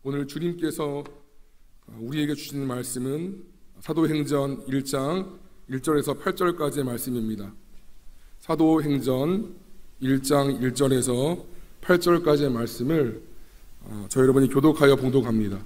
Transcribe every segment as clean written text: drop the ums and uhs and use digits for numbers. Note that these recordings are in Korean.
오늘 주님께서 우리에게 주시는 말씀은 사도행전 1장 1절에서 8절까지의 말씀입니다. 사도행전 1장 1절에서 8절까지의 말씀을 저희 여러분이 교독하여 봉독합니다.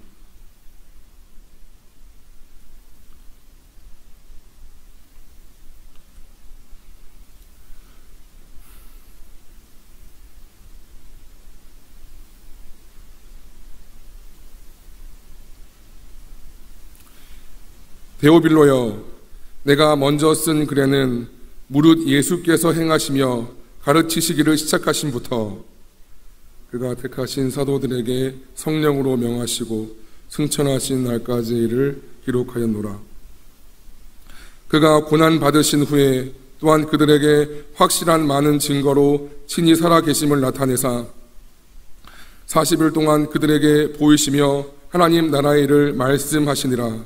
데오빌로여, 내가 먼저 쓴 글에는 무릇 예수께서 행하시며 가르치시기를 시작하신부터 그가 택하신 사도들에게 성령으로 명하시고 승천하신 날까지 이를 기록하였노라. 그가 고난 받으신 후에 또한 그들에게 확실한 많은 증거로 친히 살아계심을 나타내사 40일 동안 그들에게 보이시며 하나님 나라의 일을 말씀하시니라.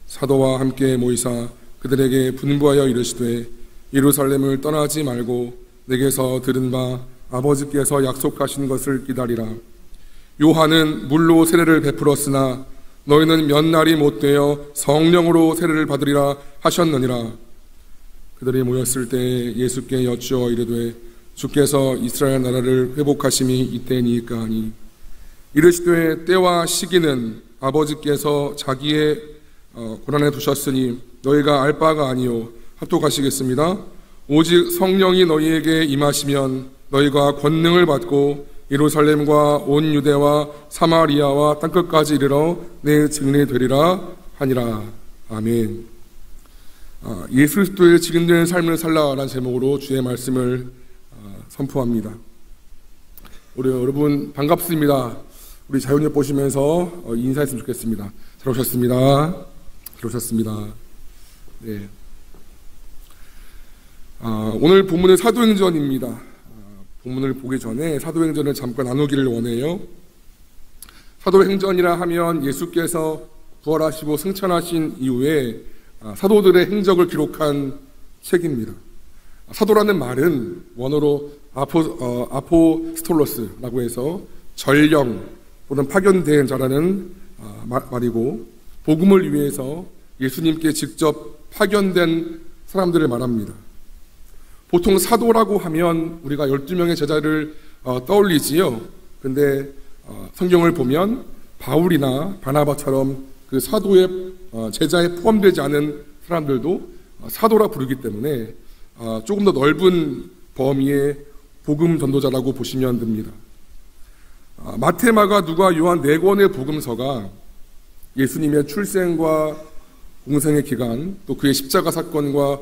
사도와 함께 모이사 그들에게 분부하여 이르시되 예루살렘을 떠나지 말고 내게서 들은 바 아버지께서 약속하신 것을 기다리라. 요한은 물로 세례를 베풀었으나 너희는 몇 날이 못되어 성령으로 세례를 받으리라 하셨느니라. 그들이 모였을 때 예수께 여쭈어 이르되 주께서 이스라엘 나라를 회복하심이 이때니까 하니 이르시되 때와 시기는 아버지께서 자기의 고난에 두셨으니 너희가 알 바가 아니요 합독하시겠습니다. 오직 성령이 너희에게 임하시면 너희가 권능을 받고 예루살렘과 온 유대와 사마리아와 땅끝까지 이르러 내 증인이 되리라 하니라. 아멘. 예수 그리스도의 증인된 삶을 살라라는 제목으로 주의 말씀을 선포합니다. 우리 여러분 반갑습니다. 우리 자연역 보시면서 인사했으면 좋겠습니다. 잘 오셨습니다. 네. 오늘 본문은 사도행전입니다. 본문을 보기 전에 사도행전을 잠깐 나누기를 원해요. 사도행전이라 하면 예수께서 부활하시고 승천하신 이후에 사도들의 행적을 기록한 책입니다. 사도라는 말은 원어로 아포스톨로스라고 해서 전령 또는 파견된 자라는 말이고 복음을 위해서 예수님께 직접 파견된 사람들을 말합니다. 보통 사도라고 하면 우리가 12명의 제자를 떠올리지요. 근데 성경을 보면 바울이나 바나바처럼 그 사도의 제자에 포함되지 않은 사람들도 사도라 부르기 때문에 조금 더 넓은 범위의 복음 전도자라고 보시면 됩니다. 마태, 마가, 누가, 요한 4권의 복음서가 예수님의 출생과 공생의 기간, 또 그의 십자가 사건과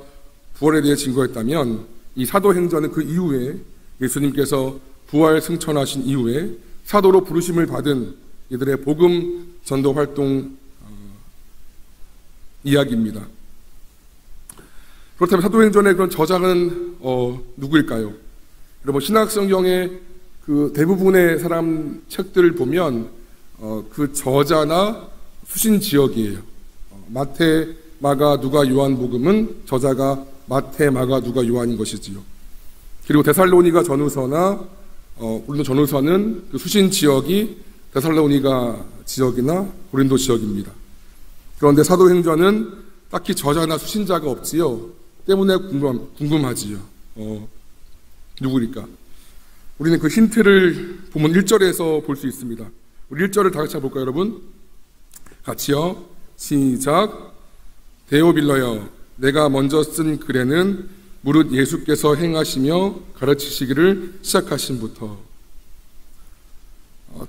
부활에 대해 증거했다면 이 사도행전은 그 이후에 예수님께서 부활 승천하신 이후에 사도로 부르심을 받은 이들의 복음 전도 활동 이야기입니다. 그렇다면 사도행전의 그런 저자는 누구일까요? 여러분 신학 성경의 그 대부분의 사람 책들을 보면 그 저자나 수신 지역이에요. 마태, 마가, 누가, 요한복음은 저자가 마태, 마가, 누가, 요한인 것이지요. 그리고 데살로니가 전후서나 고린도 전후서는 그 수신 지역이 데살로니가 지역이나 고린도 지역입니다. 그런데 사도행전은 딱히 저자나 수신자가 없지요. 때문에 궁금하지요. 누구일까? 우리는 그 힌트를 본문 1절에서 볼 수 있습니다. 우리 1절을 다 같이 볼까요, 여러분? 같이요. 시작. 데오빌로여, 내가 먼저 쓴 글에는 무릇 예수께서 행하시며 가르치시기를 시작하신부터.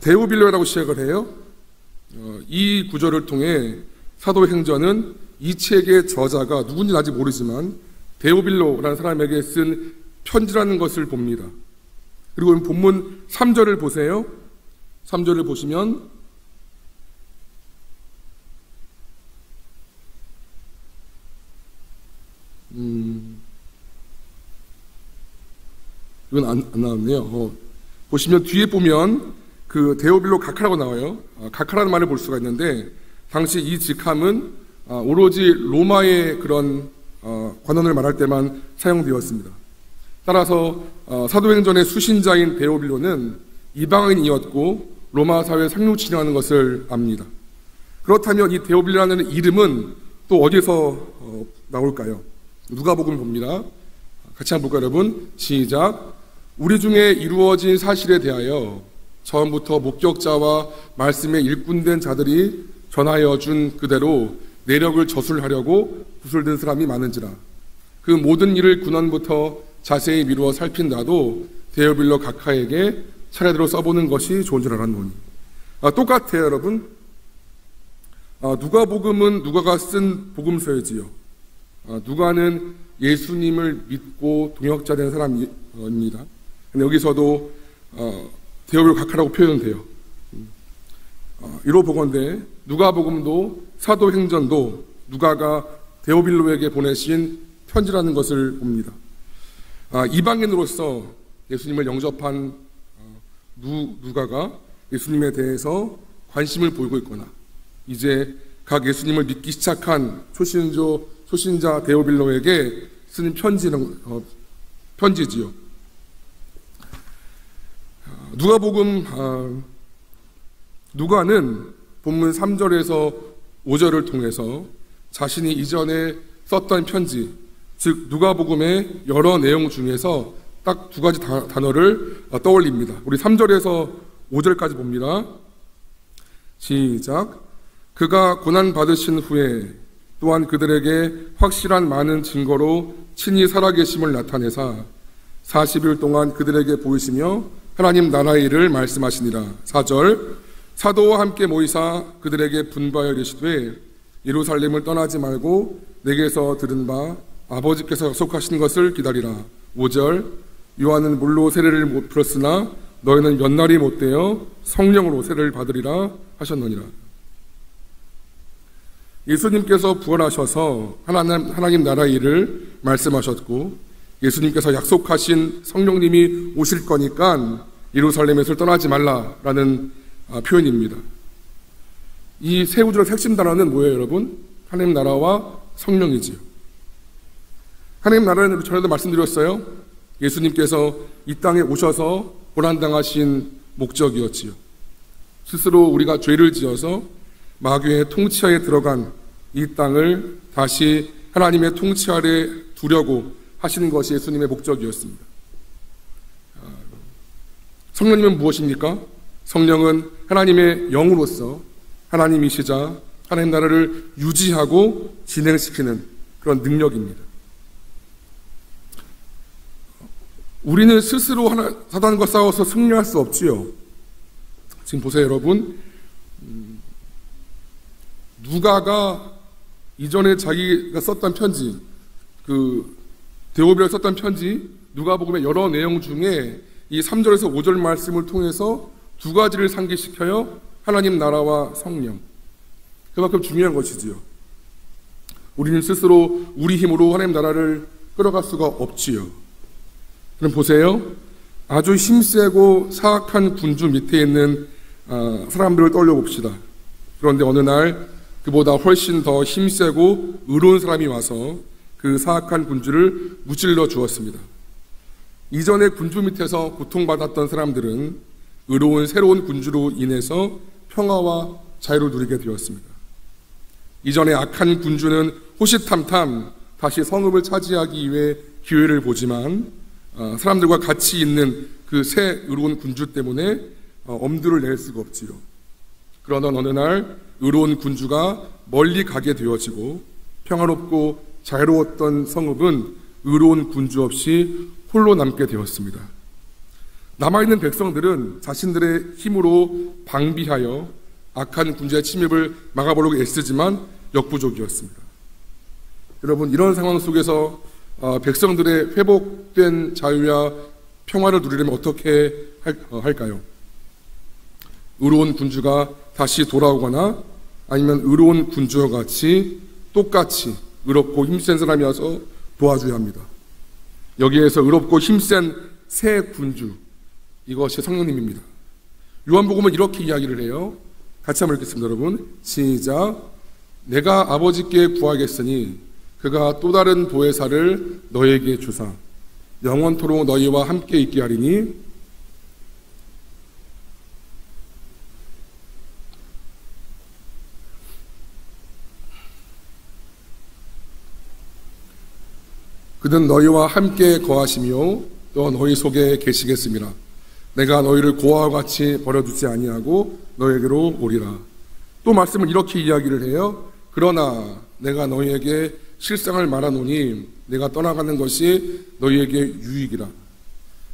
데오빌로라고 시작을 해요. 이 구절을 통해 사도행전은 이 책의 저자가 누군지 아직 모르지만 데오빌로라는 사람에게 쓴 편지라는 것을 봅니다. 그리고 본문 3절을 보세요. 3절을 보시면 이건 안 나왔네요. 보시면 뒤에 보면 그 데오빌로 가카라고 나와요. 가카라는 말을 볼 수가 있는데 당시 이 직함은 오로지 로마의 그런 관원을 말할 때만 사용되었습니다. 따라서 사도행전의 수신자인 데오빌로는 이방인이었고 로마 사회 상류층이라는 것을 압니다. 그렇다면 이 데오빌라는 이름은 또 어디서 나올까요? 누가복음 봅니다. 같이 한번 볼까요, 여러분? 시작. 우리 중에 이루어진 사실에 대하여 처음부터 목격자와 말씀에 일꾼된 자들이 전하여 준 그대로 내력을 저술하려고 붓을 든 사람이 많은지라. 그 모든 일을 근원부터 자세히 미루어 살핀다도 데오빌러 각하에게 차례대로 써보는 것이 좋은 줄 알았노니. 똑같아요, 여러분. 누가복음은 누가가 쓴 복음서이지요. 누가는 예수님을 믿고 동역자 된 사람입니다. 근데 여기서도 데오빌러 각하라고 표현돼요. 이로 보건대 누가복음도 사도행전도 누가가 데오빌로에게 보내신 편지라는 것을 봅니다. 이방인으로서 예수님을 영접한 누가가 예수님에 대해서 관심을 보이고 있거나 이제 각 예수님을 믿기 시작한 초신자 데오빌로에게 쓰는 편지지요. 누가는 본문 3절에서 5절을 통해서 자신이 이전에 썼던 편지, 즉 누가복음의 여러 내용 중에서 딱 두 가지 단어를 떠올립니다. 우리 3절에서 5절까지 봅니다. 시작. 그가 고난받으신 후에 또한 그들에게 확실한 많은 증거로 친히 살아계심을 나타내사 40일 동안 그들에게 보이시며 하나님 나라의 일을 말씀하시니라. 4절. 사도와 함께 모이사 그들에게 분바여 이르시되 예루살렘을 떠나지 말고 내게서 들은 바 아버지께서 약속하신 것을 기다리라. 5절. 요한은 물로 세례를 못 풀었으나 너희는 몇 날이 못되어 성령으로 세례를 받으리라 하셨느니라. 예수님께서 부활하셔서 하나님 나라의 일을 말씀하셨고 예수님께서 약속하신 성령님이 오실 거니까 예루살렘에서 떠나지 말라라는 표현입니다. 이 세 구절의 핵심 단어는 뭐예요, 여러분? 하나님 나라와 성령이지요. 하나님 나라는 전에도 말씀드렸어요. 예수님께서 이 땅에 오셔서 고난당하신 목적이었지요. 스스로 우리가 죄를 지어서 마귀의 통치하에 들어간 이 땅을 다시 하나님의 통치 아래 두려고 하시는 것이 예수님의 목적이었습니다. 성령님은 무엇입니까? 성령은 하나님의 영으로서 하나님이시자 하나님 나라를 유지하고 진행시키는 그런 능력입니다. 우리는 스스로 사단과 싸워서 승리할 수 없지요. 지금 보세요, 여러분. 누가가 이전에 자기가 썼던 편지, 데오빌로가 썼던 편지, 누가복음의 여러 내용 중에 이 3절에서 5절 말씀을 통해서 두 가지를 상기시켜요. 하나님 나라와 성령. 그만큼 중요한 것이지요. 우리는 스스로 우리 힘으로 하나님 나라를 끌어갈 수가 없지요. 그럼 보세요. 아주 힘세고 사악한 군주 밑에 있는 사람들을 떠올려봅시다. 그런데 어느 날 그보다 훨씬 더 힘세고 의로운 사람이 와서 그 사악한 군주를 무찔러 주었습니다. 이전에 군주 밑에서 고통받았던 사람들은 의로운 새로운 군주로 인해서 평화와 자유를 누리게 되었습니다. 이전에 악한 군주는 호시탐탐 다시 성읍을 차지하기 위해 기회를 보지만 사람들과 같이 있는 그 새 의로운 군주 때문에 엄두를 낼 수가 없지요. 그러나 어느 날 의로운 군주가 멀리 가게 되어지고 평화롭고 자유로웠던 성읍은 의로운 군주 없이 홀로 남게 되었습니다. 남아있는 백성들은 자신들의 힘으로 방비하여 악한 군주의 침입을 막아보려고 애쓰지만 역부족이었습니다. 여러분, 이런 상황 속에서 백성들의 회복된 자유와 평화를 누리려면 어떻게 할까요? 의로운 군주가 다시 돌아오거나 아니면 의로운 군주와 같이 똑같이 의롭고 힘센 사람이 와서 도와줘야 합니다. 여기에서 의롭고 힘센 새 군주, 이것이 성령님입니다. 요한복음은 이렇게 이야기를 해요. 같이 한번 읽겠습니다, 여러분. 시작. 내가 아버지께 구하겠으니 그가 또 다른 보혜사를 너에게 주사 영원토록 너희와 함께 있게 하리니 그는 너희와 함께 거하시며 또 너희 속에 계시겠습니다. 내가 너희를 고아와 같이 버려두지 아니하고 너희에게로 오리라. 또 말씀은 이렇게 이야기를 해요. 그러나 내가 너희에게 실상을 말하노니 내가 떠나가는 것이 너희에게 유익이라.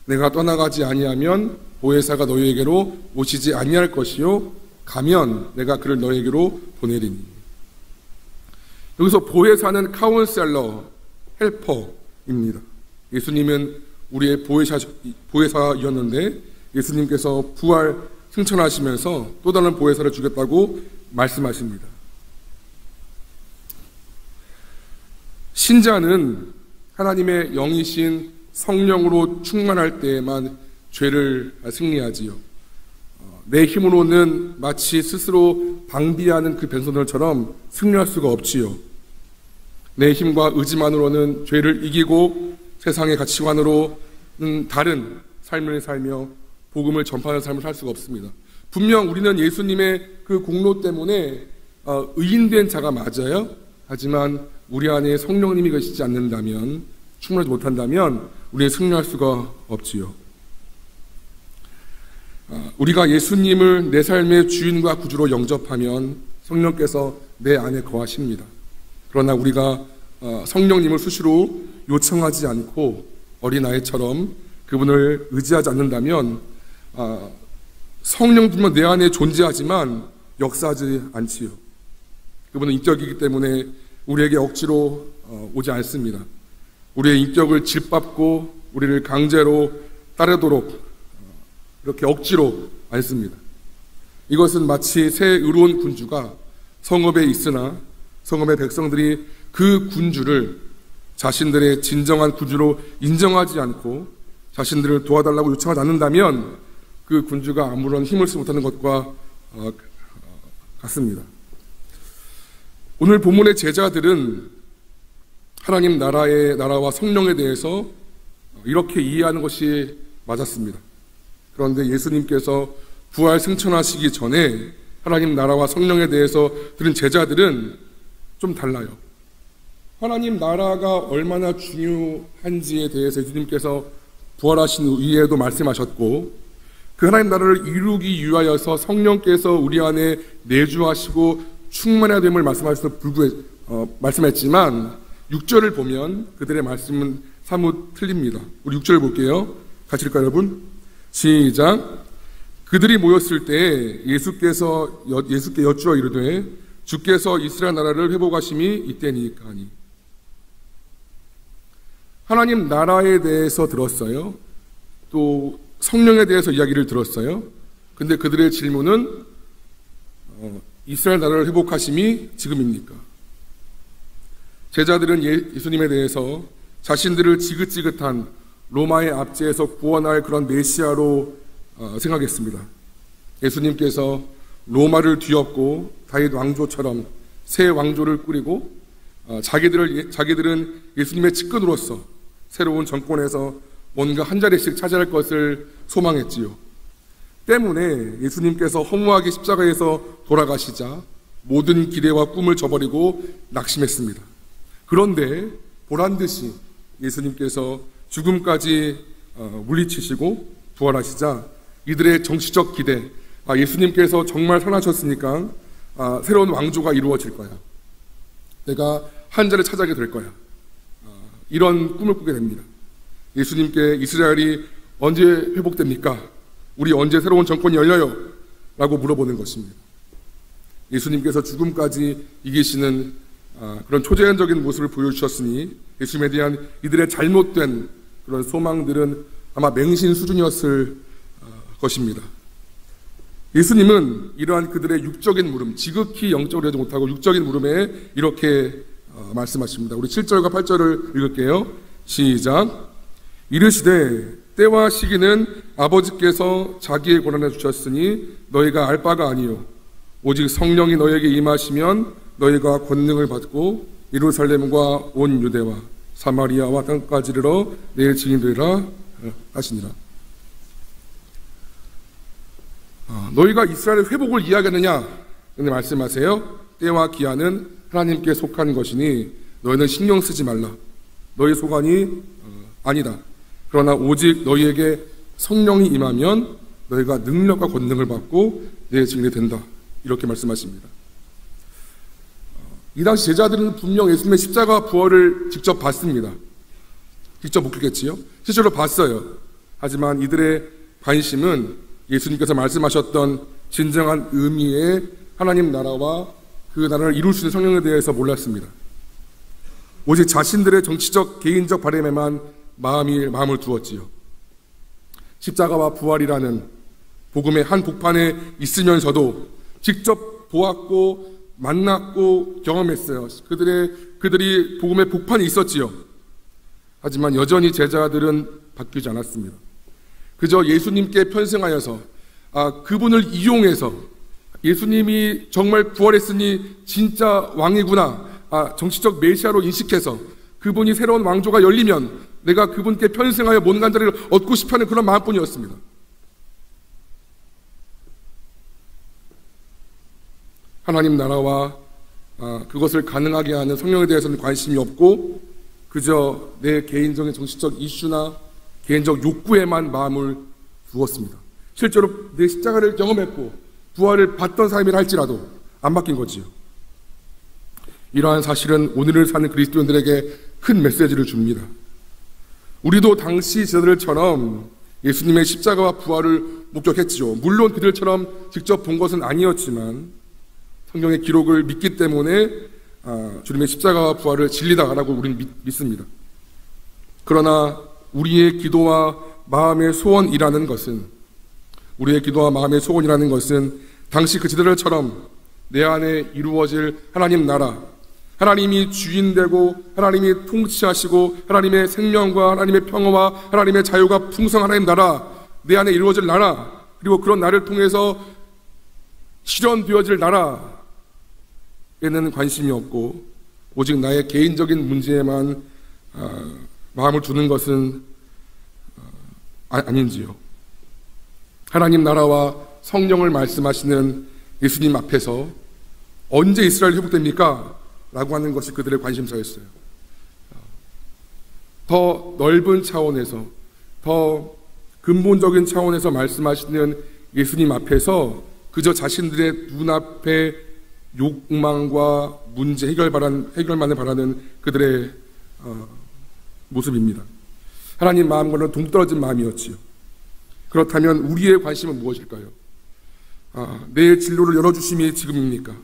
내가 떠나가지 아니하면 보혜사가 너희에게로 오시지 아니할 것이요 가면 내가 그를 너희에게로 보내리니. 여기서 보혜사는 카운셀러, 헬퍼입니다. 예수님은 우리의 보혜사였는데 예수님께서 부활 승천하시면서 또 다른 보혜사를 주겠다고 말씀하십니다. 신자는 하나님의 영이신 성령으로 충만할 때에만 죄를 승리하지요. 내 힘으로는 마치 스스로 방비하는 그 변소들처럼 승리할 수가 없지요. 내 힘과 의지만으로는 죄를 이기고 세상의 가치관으로는 다른 삶을 살며 복음을 전파하는 삶을 살 수가 없습니다. 분명 우리는 예수님의 그 공로 때문에 의인된 자가 맞아요. 하지만 우리 안에 성령님이 계시지 않는다면, 충만하지 못한다면 우리는 승리할 수가 없지요. 우리가 예수님을 내 삶의 주인과 구주로 영접하면 성령께서 내 안에 거하십니다. 그러나 우리가 성령님을 수시로 요청하지 않고 어린아이처럼 그분을 의지하지 않는다면 성령분만 내 안에 존재하지만 역사하지 않지요. 그분은 인격이기 때문에 우리에게 억지로 오지 않습니다. 우리의 인격을 짓밟고 우리를 강제로 따르도록 이렇게 억지로 않습니다. 이것은 마치 새 의로운 군주가 성읍에 있으나 성읍의 백성들이 그 군주를 자신들의 진정한 군주로 인정하지 않고 자신들을 도와달라고 요청하지 않는다면 그 군주가 아무런 힘을 쓰지 못하는 것과 같습니다. 오늘 본문의 제자들은 하나님 나라와 성령에 대해서 이렇게 이해하는 것이 맞았습니다. 그런데 예수님께서 부활 승천하시기 전에 하나님 나라와 성령에 대해서 들은 제자들은 좀 달라요. 하나님 나라가 얼마나 중요한지에 대해서 예수님께서 부활하신 이후에도 말씀하셨고, 그 하나님 나라를 이루기 위하여서 성령께서 우리 안에 내주하시고 충만해야 됨을 말씀했지만 6절을 보면 그들의 말씀은 사뭇 틀립니다. 우리 6절 볼게요. 같이 읽을까요, 여러분? 시작. 그들이 모였을 때 예수께 여쭈어 이르되 주께서 이스라엘 나라를 회복하심이 이때니까 하니. 하나님 나라에 대해서 들었어요. 또 성령에 대해서 이야기를 들었어요. 근데 그들의 질문은 이스라엘 나라를 회복하심이 지금입니까? 제자들은 예수님에 대해서 자신들을 지긋지긋한 로마의 압제에서 구원할 그런 메시아로 생각했습니다. 예수님께서 로마를 뒤엎고 다윗 왕조처럼 새 왕조를 꾸리고 자기들은 예수님의 측근으로서 새로운 정권에서 뭔가 한 자리씩 차지할 것을 소망했지요. 때문에 예수님께서 허무하게 십자가에서 돌아가시자 모든 기대와 꿈을 저버리고 낙심했습니다. 그런데 보란듯이 예수님께서 죽음까지 물리치시고 부활하시자 이들의 정치적 기대, 예수님께서 정말 살아나셨으니까 새로운 왕조가 이루어질 거야. 내가 한 자리를 차지하게 될 거야. 이런 꿈을 꾸게 됩니다. 예수님께 이스라엘이 언제 회복됩니까? 우리 언제 새로운 정권이 열려요? 라고 물어보는 것입니다. 예수님께서 죽음까지 이기시는 그런 초자연적인 모습을 보여주셨으니 예수님에 대한 이들의 잘못된 그런 소망들은 아마 맹신 수준이었을 것입니다. 예수님은 이러한 그들의 육적인 물음, 지극히 영적으로 하지 못하고 육적인 물음에 이렇게 말씀하십니다. 우리 7절과 8절을 읽을게요. 시작. 이르시되 때와 시기는 아버지께서 자기의 권한에 주셨으니 너희가 알 바가 아니요 오직 성령이 너희에게 임하시면 너희가 권능을 받고 예루살렘과 온 유대와 사마리아와 땅까지 이르러 내 증인되리라 하시니라. 너희가 이스라엘의 회복을 이야기하느냐? 근데 말씀하세요. 때와 기한은 하나님께 속한 것이니 너희는 신경 쓰지 말라. 너희 소관이 아니다. 그러나 오직 너희에게 성령이 임하면 너희가 능력과 권능을 받고 내 증인이 된다. 이렇게 말씀하십니다. 이 당시 제자들은 분명 예수님의 십자가 부활을 직접 봤습니다. 직접 목격했지요. 실제로 봤어요. 하지만 이들의 관심은 예수님께서 말씀하셨던 진정한 의미의 하나님 나라와 그 나라를 이룰 수 있는 성령에 대해서 몰랐습니다. 오직 자신들의 정치적 개인적 바람에만 마음을 두었지요. 십자가와 부활이라는 복음의 한 복판에 있으면서도 직접 보았고 만났고 경험했어요. 그들이 복음의 복판에 있었지요. 하지만 여전히 제자들은 바뀌지 않았습니다. 그저 예수님께 편승하여서 그분을 이용해서 예수님이 정말 부활했으니 진짜 왕이구나, 정치적 메시아로 인식해서 그분이 새로운 왕조가 열리면 내가 그분께 편승하여 못난 자리를 얻고 싶어하는 그런 마음뿐이었습니다. 하나님 나라와 그것을 가능하게 하는 성령에 대해서는 관심이 없고 그저 내 개인적인 정치적 이슈나 개인적 욕구에만 마음을 두었습니다. 실제로 내 십자가를 경험했고 부활을 봤던 사람이라 할지라도 안 바뀐 거지요. 이러한 사실은 오늘을 사는 그리스도인들에게 큰 메시지를 줍니다. 우리도 당시 제자들처럼 예수님의 십자가와 부활을 목격했지요. 물론 그들처럼 직접 본 것은 아니었지만 성경의 기록을 믿기 때문에 주님의 십자가와 부활을 진리다라고 우리는 믿습니다. 그러나 우리의 기도와 마음의 소원이라는 것은 당시 그 제자들처럼 내 안에 이루어질 하나님 나라, 하나님이 주인되고 하나님이 통치하시고 하나님의 생명과 하나님의 평화와 하나님의 자유가 풍성한 하나님 나라, 내 안에 이루어질 나라, 그리고 그런 나라를 통해서 실현되어질 나라에는 관심이 없고 오직 나의 개인적인 문제에만 마음을 두는 것은 아닌지요. 하나님 나라와 성령을 말씀하시는 예수님 앞에서 언제 이스라엘이 회복됩니까? 라고 하는 것이 그들의 관심사였어요. 더 넓은 차원에서, 더 근본적인 차원에서 말씀하시는 예수님 앞에서 그저 자신들의 눈앞에 욕망과 문제 해결만을 바라는 그들의 모습입니다. 하나님 마음과는 동떨어진 마음이었지요. 그렇다면 우리의 관심은 무엇일까요? 내 진로를 열어주심이 지금입니까?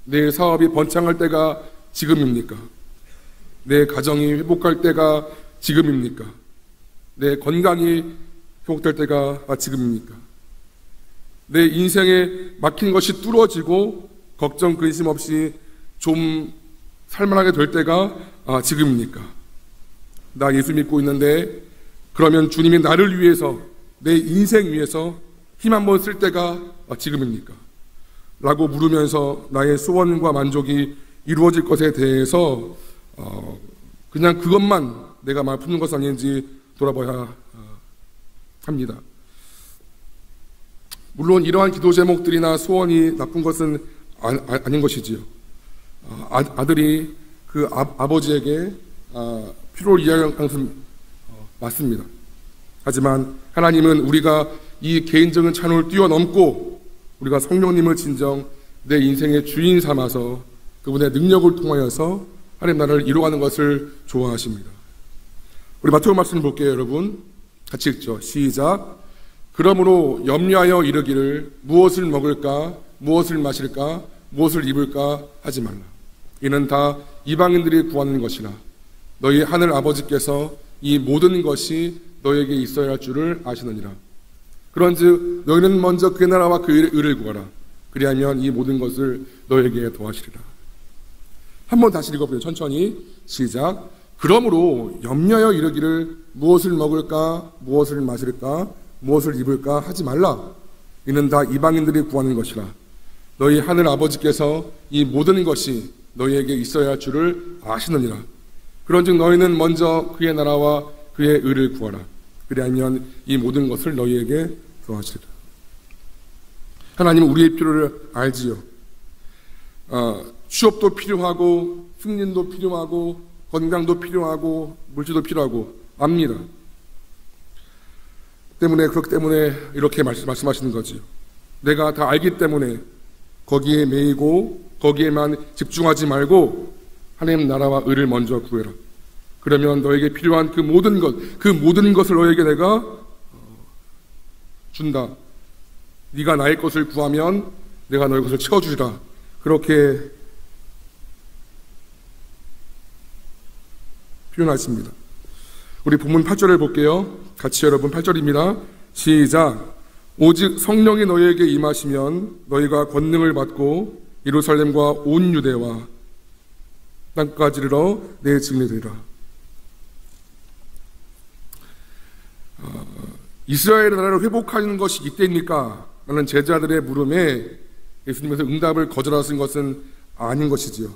내 사업이 번창할 때가 지금입니까? 내 가정이 회복할 때가 지금입니까? 내 건강이 회복될 때가 지금입니까? 내 인생에 막힌 것이 뚫어지고 걱정 근심 없이 좀 살만하게 될 때가 지금입니까? 나 예수 믿고 있는데 그러면 주님이 나를 위해서, 내 인생 위해서 힘 한번 쓸 때가 지금입니까? 라고 물으면서 나의 소원과 만족이 이루어질 것에 대해서 그냥 그것만 내가 말 푸는 것은 아닌지 돌아봐야 합니다. 물론 이러한 기도 제목들이나 소원이 나쁜 것은 아닌 것이지요. 아들이 그 아버지에게 필요를 이해하는 것은 맞습니다. 하지만 하나님은 우리가 이 개인적인 찬호를 뛰어넘고 우리가 성령님을 진정 내 인생의 주인 삼아서 그분의 능력을 통하여서 하나님 나라를 이루어가는 것을 좋아하십니다. 우리 마태복음 말씀을 볼게요, 여러분. 같이 읽죠. 시작. 그러므로 염려하여 이르기를 무엇을 먹을까, 무엇을 마실까, 무엇을 입을까 하지 말라. 이는 다 이방인들이 구하는 것이라. 너희 하늘 아버지께서 이 모든 것이 너에게 있어야 할 줄을 아시느니라. 그런즉 너희는 먼저 그의 나라와 그의 의를 구하라. 그리하면 이 모든 것을 너에게 더하시리라. 한번 다시 읽어보세요. 천천히. 시작. 그러므로 염려하여 이르기를 무엇을 먹을까, 무엇을 마실까, 무엇을 입을까 하지 말라. 이는 다 이방인들이 구하는 것이라. 너희 하늘 아버지께서 이 모든 것이 너희에게 있어야 할 줄을 아시느니라. 그런즉 너희는 먼저 그의 나라와 그의 의를 구하라. 그리하면 이 모든 것을 너희에게 더하시리라. 하나님은 우리의 필요를 알지요. 취업도 필요하고 승진도 필요하고 건강도 필요하고 물질도 필요하고 압니다. 그렇기 때문에 이렇게 말씀하시는 거지요. 내가 다 알기 때문에 거기에 매이고 거기에만 집중하지 말고 하나님 나라와 의를 먼저 구해라. 그러면 너에게 필요한 그 모든 것을 너에게 내가 준다. 네가 나의 것을 구하면 내가 너의 것을 채워주리라. 그렇게 표현하십니다. 우리 본문 8절을 볼게요. 같이 여러분 8절입니다. 시작. 오직 성령이 너희에게 임하시면 너희가 권능을 받고 예루살렘과 온 유대와 땅까지 이르러 내 증인이 되리라. 이스라엘 나라를 회복하는 것이 이때입니까? 라는 제자들의 물음에 예수님께서 응답을 거절하신 것은 아닌 것이지요.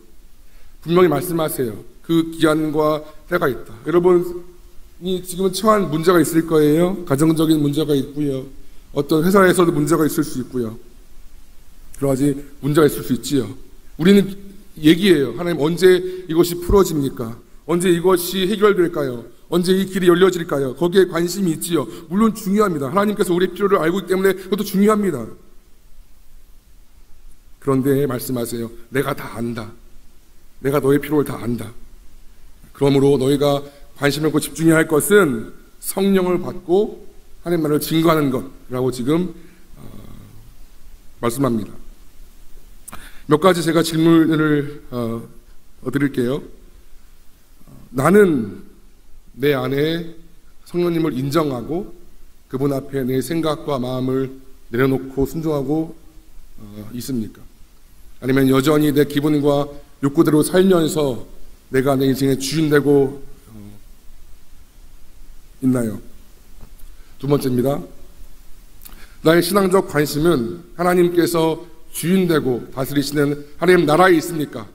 분명히 말씀하세요. 그 기한과 때가 있다. 여러분이 지금은 처한 문제가 있을 거예요. 가정적인 문제가 있고요. 어떤 회사에서도 문제가 있을 수 있고요. 여러 가지 문제가 있을 수 있지요. 우리는 얘기해요. 하나님 언제 이것이 풀어집니까? 언제 이것이 해결될까요? 언제 이 길이 열려질까요? 거기에 관심이 있지요. 물론 중요합니다. 하나님께서 우리의 필요를 알고 있기 때문에 그것도 중요합니다. 그런데 말씀하세요. 내가 다 안다. 내가 너의 필요를 다 안다. 그러므로 너희가 관심 있고 집중해야 할 것은 성령을 받고 하나님 나라를 증거하는 것이라고 지금 말씀합니다. 몇 가지 제가 질문을 드릴게요. 나는 내 안에 성령님을 인정하고 그분 앞에 내 생각과 마음을 내려놓고 순종하고 있습니까? 아니면 여전히 내 기분과 욕구대로 살면서 내가 내 인생의 주인 되고 있나요? 두 번째입니다. 나의 신앙적 관심은 하나님께서 주인 되고 다스리시는 하나님 나라에 있습니까?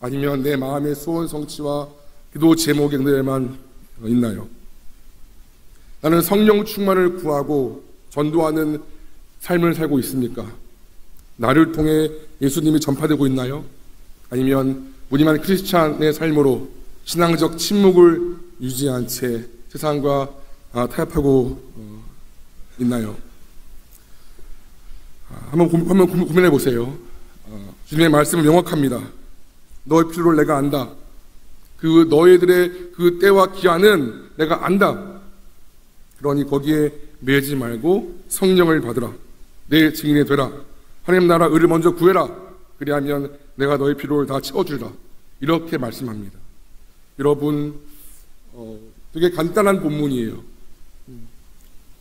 아니면 내 마음의 소원 성취와 기도 제목에 데만 있나요? 나는 성령 충만을 구하고 전도하는 삶을 살고 있습니까? 나를 통해 예수님이 전파되고 있나요? 아니면 무늬만 크리스찬의 삶으로 신앙적 침묵을 유지한 채 세상과 타협하고 있나요? 한번 고민해 보세요. 주님의 말씀은 명확합니다. 너의 필요를 내가 안다. 그 너희들의 그 때와 기한은 내가 안다. 그러니 거기에 매지 말고 성령을 받으라. 내 증인이 되라. 하나님 나라 의를 먼저 구해라. 그리하면 내가 너의 필요를 다 채워주리라. 이렇게 말씀합니다. 여러분 되게 간단한 본문이에요.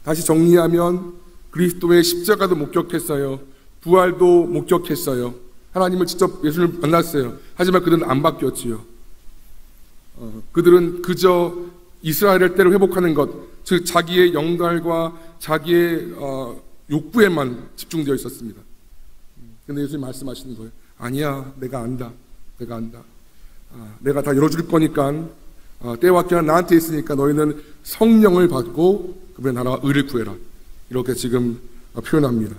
다시 정리하면 그리스도의 십자가도 목격했어요. 부활도 목격했어요. 하나님을 직접 예수를 만났어요. 하지만 그들은 안 바뀌었지요. 그들은 그저 이스라엘의 때를 회복하는 것, 즉 자기의 영달과 자기의 욕구에만 집중되어 있었습니다. 그런데 예수님 말씀하시는 거예요. 아니야, 내가 안다. 내가 안다. 내가 다 열어줄 거니까 때와 기한 나한테 있으니까 너희는 성령을 받고 그분의 나라와 의를 구해라. 이렇게 지금 표현합니다.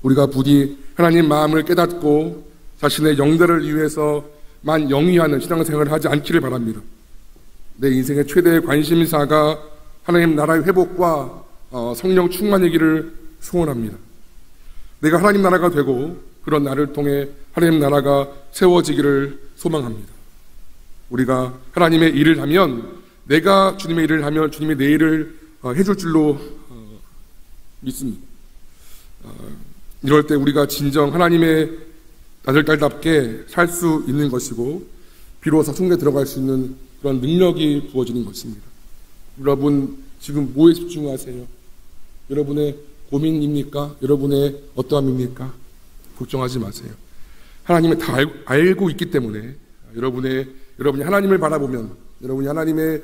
우리가 부디 하나님 마음을 깨닫고 자신의 영달을 위해서만 영위하는 신앙생활을 하지 않기를 바랍니다. 내 인생의 최대의 관심사가 하나님 나라의 회복과 성령 충만이기를 소원합니다. 내가 하나님 나라가 되고 그런 나를 통해 하나님 나라가 세워지기를 소망합니다. 우리가 하나님의 일을 하면, 내가 주님의 일을 하면 주님이 내 일을 해줄 줄로 믿습니다. 이럴 때 우리가 진정 하나님의 아들, 딸답게 살 수 있는 것이고 비로소 성경에 들어갈 수 있는 그런 능력이 부어지는 것입니다. 여러분 지금 뭐에 집중하세요? 여러분의 고민입니까? 여러분의 어떠함입니까? 걱정하지 마세요. 하나님이 다 알고 있기 때문에 여러분이 하나님을 바라보면, 여러분이 하나님의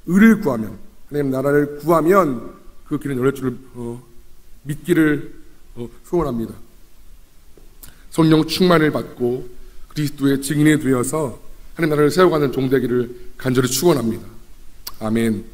의를 구하면, 하나님 나라를 구하면 그 길은 열릴 줄을 믿기를 소원합니다. 성령 충만을 받고 그리스도의 증인이 되어서 하나님 나라를 세워가는 종되기를 간절히 축원합니다. 아멘.